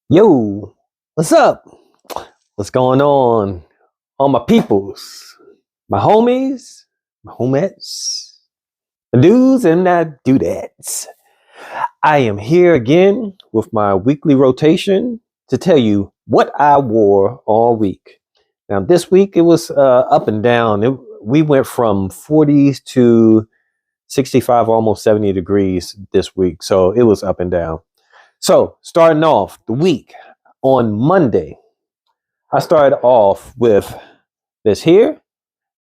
Yo, what's up? What's going on? All my peoples, my homies, my homettes, the dudes and the dudettes. I am here again with my weekly rotation to tell you what I wore all week. Now, this week it was up and down. We went from 40s to 65, almost 70 degrees this week. So it was up and down. So, starting off the week on Monday, I started off with this here.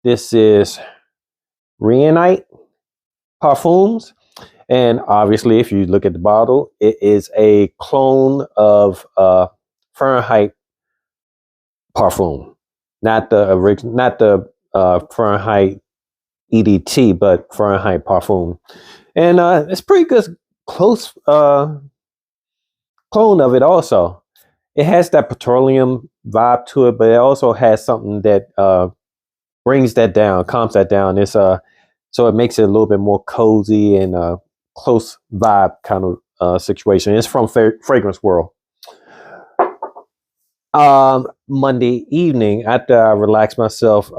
This is Rienite Parfums. And obviously, if you look at the bottle, it is a clone of Fahrenheit Parfum. Not the original, not the Fahrenheit EDT, but Fahrenheit Parfum. And it's pretty good, close clone of it also. It has that petroleum vibe to it, but it also has something that brings that down, calms that down. It's so it makes it a little bit more cozy and close vibe kind of situation. It's from Fragrance World. Monday evening, after I relaxed myself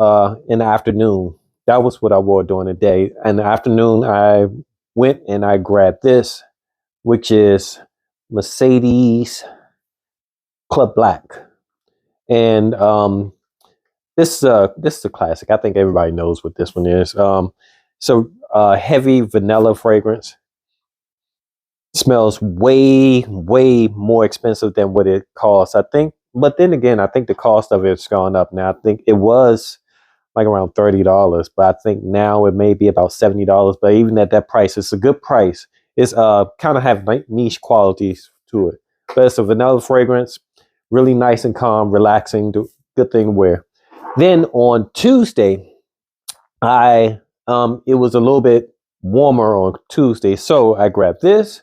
in the afternoon, that was what I wore during the day. In the afternoon, I went and I grabbed this, which is Mercedes Club Black, and this is a classic. I think everybody knows what this one is. So heavy vanilla fragrance. Smells way more expensive than what it costs. I think, but then again, I think the cost of it's gone up now. I think it was like around $30, but I think now it may be about $70. But even at that price, it's a good price. It's kind of have niche qualities to it. But it's a vanilla fragrance, really nice and calm, relaxing, good thing to wear. Then on Tuesday, it was a little bit warmer on Tuesday, so I grabbed this,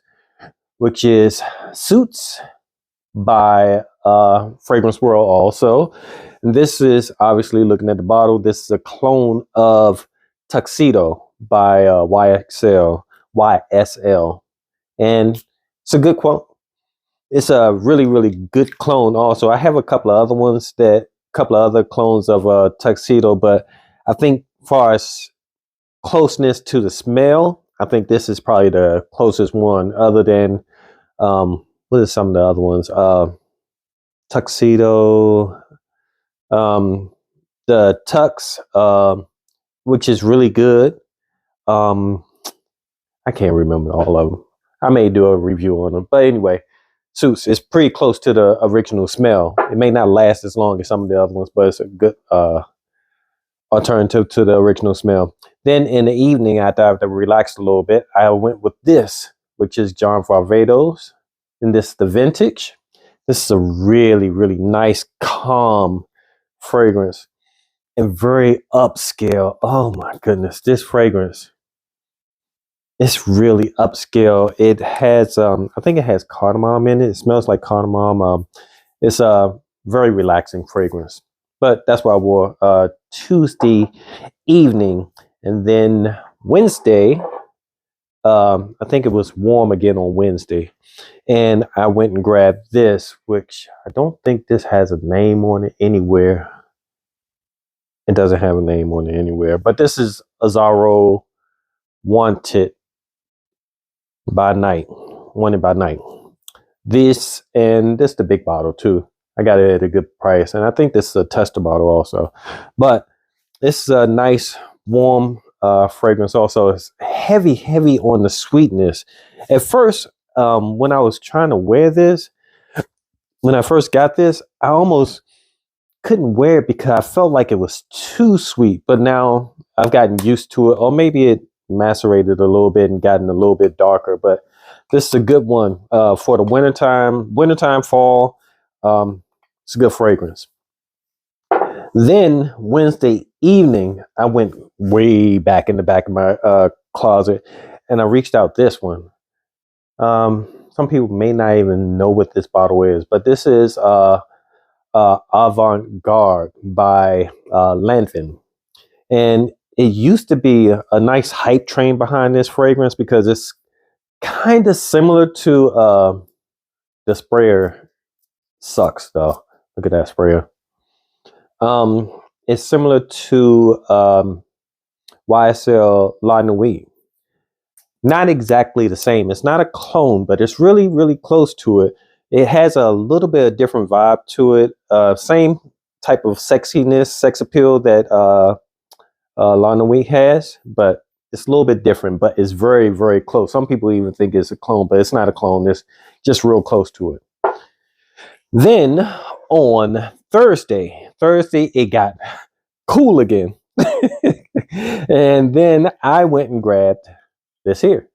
which is Suits by Fragrance World also. And this is obviously, looking at the bottle, this is a clone of Tuxedo by YSL. And it's a good quote. It's a really good clone also. I have a couple of other ones couple of other clones of Tuxedo, but I think far as closeness to the smell, I think this is probably the closest one, other than what are some of the other ones? Tuxedo, the Tux, which is really good. I can't remember all of them. I may do a review on them, but anyway, Suits is pretty close to the original smell. It may not last as long as some of the other ones, but it's a good alternative to the original smell. Then in the evening, after I've relaxed a little bit, I went with this, which is John Varvatos, and this is the Vintage. This is a really nice, calm fragrance and very upscale. Oh my goodness, this fragrance. It's really upscale. It has, I think it has cardamom in it. It smells like cardamom. It's a very relaxing fragrance. But that's what I wore Tuesday evening. And then Wednesday, I think it was warm again on Wednesday. And I went and grabbed this, which I don't think this has a name on it anywhere. It doesn't have a name on it anywhere. But this is Azzaro Wanted by Night. Wanted by Night. This, and this is the big bottle too. I got it at a good price. And I think this is a tester bottle also. But this is a nice, warm fragrance also. It's heavy on the sweetness. At first, when I was trying to wear this, when I first got this, I almost couldn't wear it because I felt like it was too sweet. But now I've gotten used to it, or maybe it macerated a little bit and gotten a little bit darker. But this is a good one for the wintertime, fall. It's a good fragrance. Then Wednesday evening, I went way back in the back of my closet, and I reached out this one. Some people may not even know what this bottle is, but this is Avant Garde by Lanvin. And it used to be a nice hype train behind this fragrance because it's kind of similar to the sprayer Sucks though. Look at that sprayer. It's similar to YSL Lawn and Weed. Not exactly the same. It's not a clone, but it's really, really close to it. It has a little bit of different vibe to it. Same type of sexiness, sex appeal that Lawn and Weed has, but it's a little bit different, but it's very, very close. Some people even think it's a clone, but it's not a clone. It's just real close to it. Then on Thursday, it got cool again. And then I went and grabbed this here.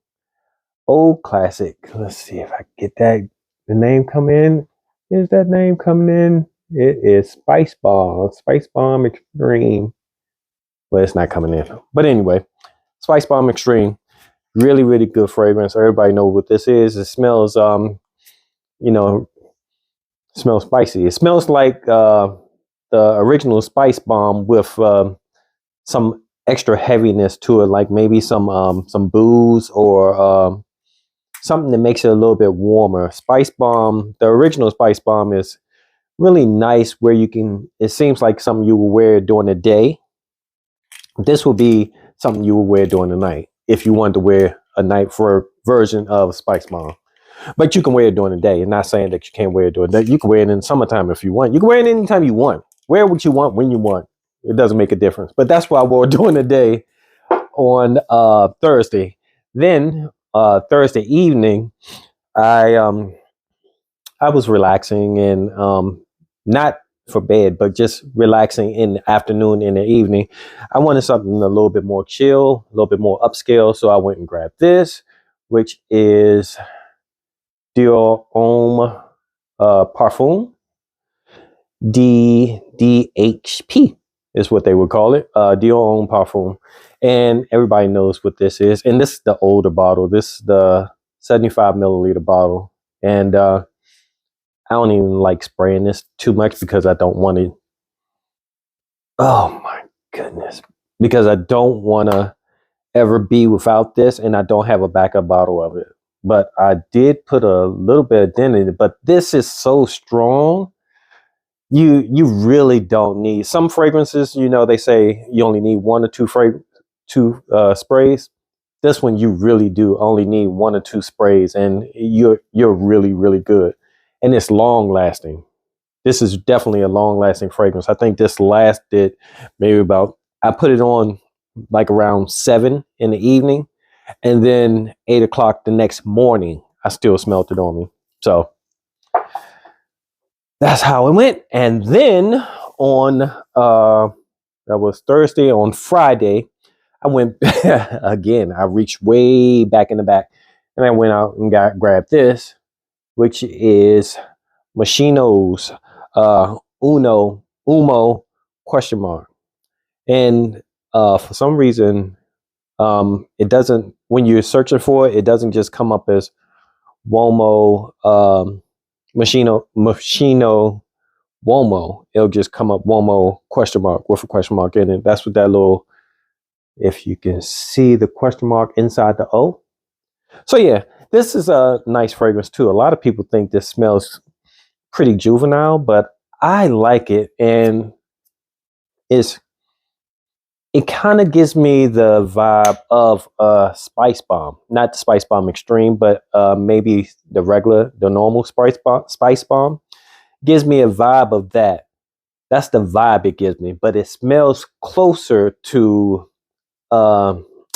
Old classic. Let's see if I get that. The name come in. Is that name coming in? It is Spice Bomb. Spice Bomb Extreme. Well, it's not coming in. But anyway, Spice Bomb Extreme. Really, really good fragrance. Everybody knows what this is. It smells, smells spicy. It smells like the original Spice Bomb with some extra heaviness to it, like maybe some booze or something that makes it a little bit warmer. Spice Bomb, the original Spice Bomb, is really nice where you can, it seems like something you will wear during the day. This will be something you will wear during the night if you want to wear a night for a version of Spice Bomb. But you can wear it during the day. I'm not saying that you can't wear it during the day. You can wear it in the summertime if you want. You can wear it anytime you want. Wear what you want when you want. It doesn't make a difference. But that's why I wore it during the day on Thursday. Then Thursday evening, I was relaxing and not for bed, but just relaxing in the afternoon, in the evening. I wanted something a little bit more chill, a little bit more upscale. So I went and grabbed this, which is Dior Homme Parfum. DHP is what they would call it. Dior Homme Parfum. And everybody knows what this is. And this is the older bottle. This is the 75 milliliter bottle. And I don't even like spraying this too much because I don't want to. Oh my goodness. Because I don't want to ever be without this, and I don't have a backup bottle of it. But I did put a little bit of dent in it. But this is so strong. You really don't need some fragrances. You know, they say you only need one or two sprays. This one you really do only need one or two sprays, and you're really, really good. And it's long lasting. This is definitely a long lasting fragrance. I think this lasted maybe about, I put it on like around 7 in the evening, and then 8 o'clock the next morning, I still smelled it on me. So that's how it went. And then on that was Thursday. On Friday, I went again. I reached way back in the back, and I went out and grabbed this, which is Moschino's Umo question mark. And for some reason, it doesn't, when you're searching for it, it doesn't just come up as Uomo Moschino Uomo. It'll just come up Uomo question mark with a question mark in it. That's what that little, if you can see the question mark inside the O. So yeah, this is a nice fragrance too. A lot of people think this smells pretty juvenile, but I like it, and it kind of gives me the vibe of Spice Bomb, not the Spice Bomb Extreme, but maybe the normal Spice Bomb. Gives me a vibe of that. That's the vibe it gives me, but it smells closer to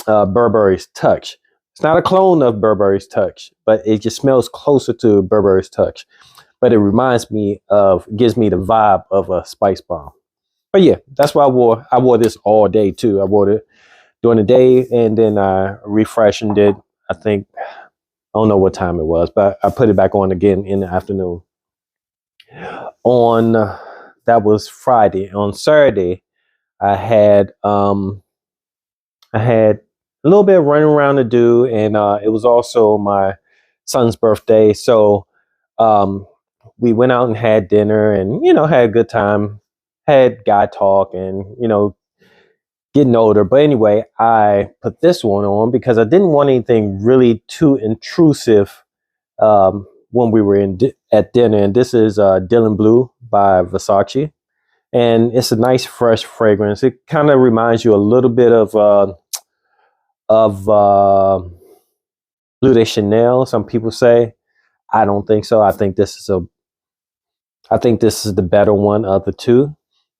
Burberry's Touch. It's not a clone of Burberry's Touch, but it just smells closer to Burberry's Touch. But it reminds me of, gives me the vibe of a Spice Bomb. But yeah, that's why I wore this all day too. I wore it during the day, and then I refreshened it. I think, I don't know what time it was, but I put it back on again in the afternoon. On that was Friday. On Saturday, I had a little bit of running around to do, and it was also my son's birthday. So we went out and had dinner, and had a good time, had guy talk, and getting older. But anyway, I put this one on because I didn't want anything really too intrusive when we were at dinner, and this is Dylan Blue by Versace, and it's a nice fresh fragrance. It kind of reminds you a little bit of Bleu de Chanel. Some people say. I don't think so. I think this is the better one of the two.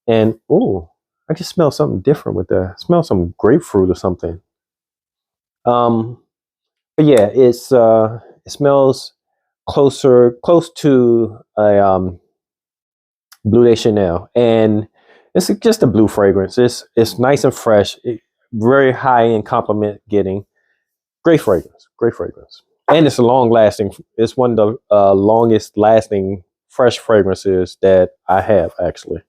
And oh, I just smell something different with that. I smell some grapefruit or something. But yeah, it smells close to a Bleu de Chanel, and it's just a blue fragrance. It's nice and fresh, very high in compliment getting. Great fragrance, and it's a long lasting. It's one of the longest lasting fresh fragrances that I have actually.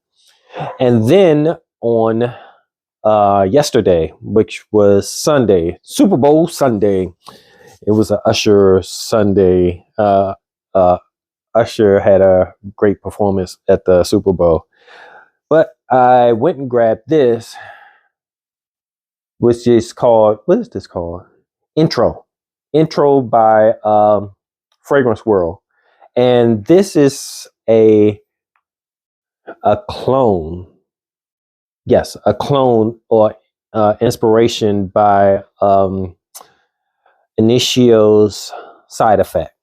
And then on yesterday, which was Sunday, Super Bowl Sunday. It was an Usher Sunday. Usher had a great performance at the Super Bowl. But I went and grabbed this, which is called, what is this called? Intro by Fragrance World. And this is a clone. Yes, a clone or inspiration by Initio's Side Effect,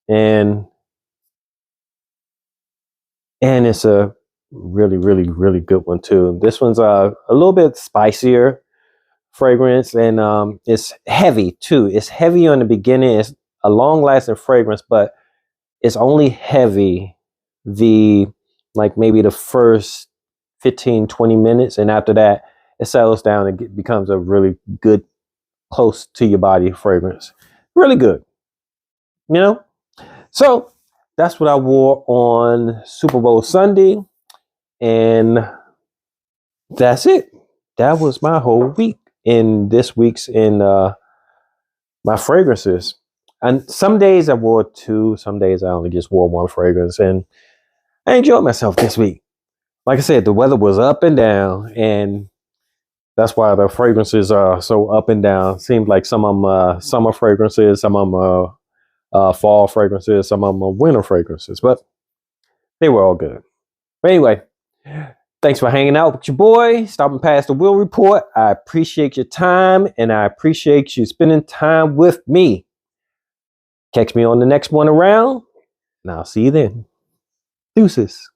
and it's a really good one too. This one's a little bit spicier fragrance, and it's heavy too. It's heavy on the beginning. It's a long lasting fragrance, but it's only heavy like maybe the first 15-20 minutes, and after that it settles down and becomes a really good, close to your body fragrance. Really good, you know. So that's what I wore on Super Bowl Sunday, and that's it. That was my whole week in this week's in my fragrances. And some days I wore two, some days I only just wore one fragrance, and I enjoyed myself this week. Like I said, the weather was up and down, and that's why the fragrances are so up and down. Seems like some of them summer fragrances, some of them fall fragrances, some of them are winter fragrances, but they were all good. But anyway, thanks for hanging out with your boy, stopping past the Will Report. I appreciate your time, and I appreciate you spending time with me. Catch me on the next one around, and I'll see you then. Deuces.